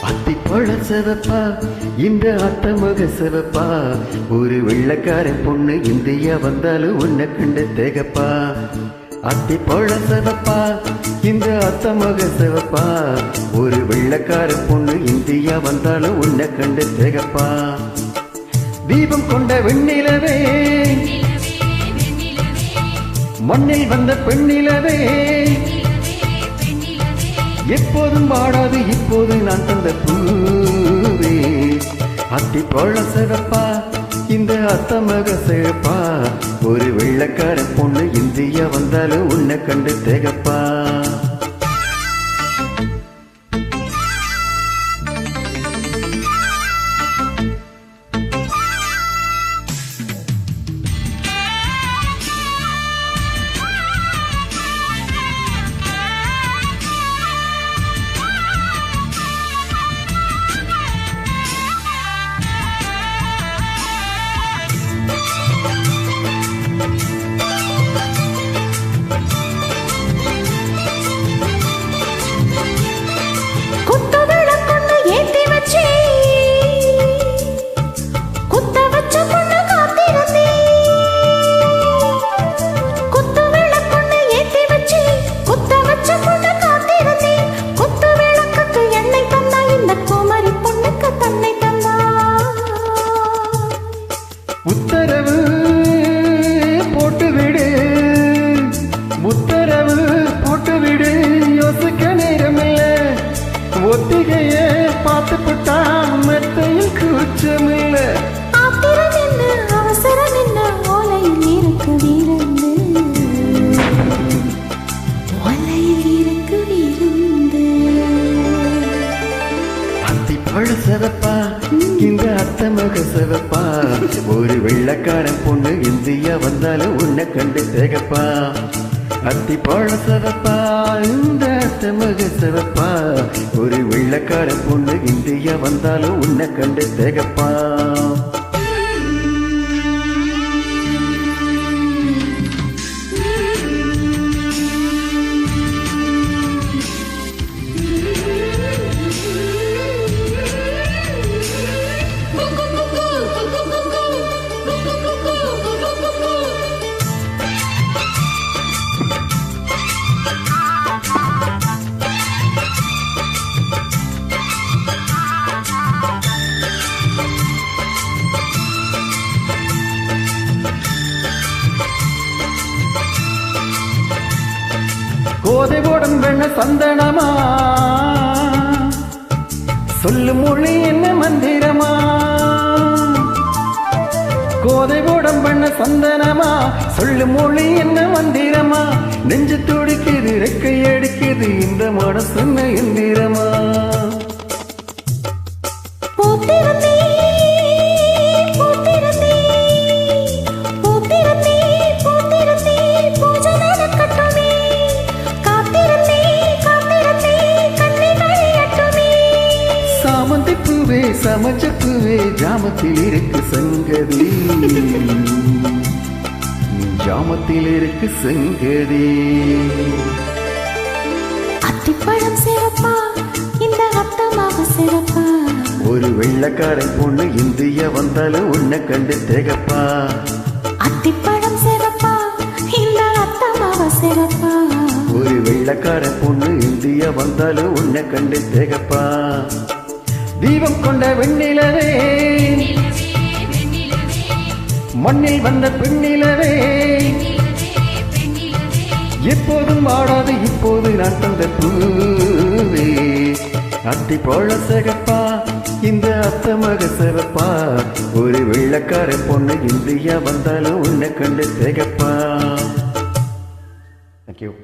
அத்திப்பழ சிவப்பா இந்த அத்தமுக சிவப்பா ஒரு வெள்ளக்காரன் பொண்ணு இந்தியா வந்தாலும் உன்னை கண்டு தேகப்பா அத்திப்பழ சிவப்பா இந்த அத்தமுக சிவப்பா ஒரு வெள்ளக்காரன் பொண்ணு இந்தியா வந்தாலும் உன்னை கண்டு தேகப்பா தீபம் கொண்ட வெண்ணிலவே மண்ணில் வந்த பெண்ணிலவே எப்போதும் வாடாது இப்போது நான் தந்த பூவே அத்திப்பழ சிவப்பா இந்த அத்தமக சிவப்பா ஒரு வெள்ளக்கார பொண்ணு இந்தியா வந்தாலும் உன்னை கண்டு தேகப்பா உத்தரவு போட்டுவிடு உத்தரவு போட்டுவிடு யோசிக்க நேரமில்ல ஒத்திகைய பார்த்து போட்டா மெத்தையில் கூச்சமில்ல அவசரம் என்ன ஓலையில் இருக்கு வீரந்து ஓலையில் இருக்கு வீரந்து அத்திப்பழ சிவப்பா இந்த அத்தமக சிவப்பா ஒரு வெள்ளக்காரன் பொண்ணு இந்தியா வந்தாலும் உன்னை கண்டு தேகப்பா அத்திப்பழ சிவப்பா இந்த அத்தமக சிவப்பா ஒரு வெள்ளக்காரன் பொண்ணு இந்தியா வந்தாலும் உன்னை கண்டு தேகப்பா கோதை போடும் வெண்ண சந்தனமா சொல்லு மொழி என்ன மந்திரமா கோதை போடும் வெண்ண சந்தனமா சொல்லு மொழி என்ன மந்திரமா நெஞ்சு துடிக்குது ரெக்கை அடிக்குது இந்த மனசு எந்திரமா பூவே சமச்ச பூவே ஜாமத்தில் இருக்கு சங்கதி ஜாமத்தில் இருக்கு சங்கதி அத்திப்பழம் சிறப்பா இந்த அத்தமாக சிறப்பா ஒரு வெள்ளக்காரன் பொண்ணு இந்தியா வந்தாலும் உன்னை கண்டு தேகப்பா அத்திப்பழம் சிறப்பா இந்த அத்தமாக சிறப்பா ஒரு வெள்ளக்காரன் பொண்ணு இந்தியா வந்தாலும் உன்னை கண்டு தேகப்பா தீபம் கொண்ட வெண்ணிலவே மண்ணில் வந்த பெண்ணிலவே எப்போதும் வாடாது இப்போது நான் தந்த பூவே அத்திப்பழ சிகப்பா இந்த அத்தமக சிவப்பா ஒரு வெள்ளக்கார பொண்ணு இந்தியா வந்தாலும் உன்னை கண்டு திகப்பா. Thank you.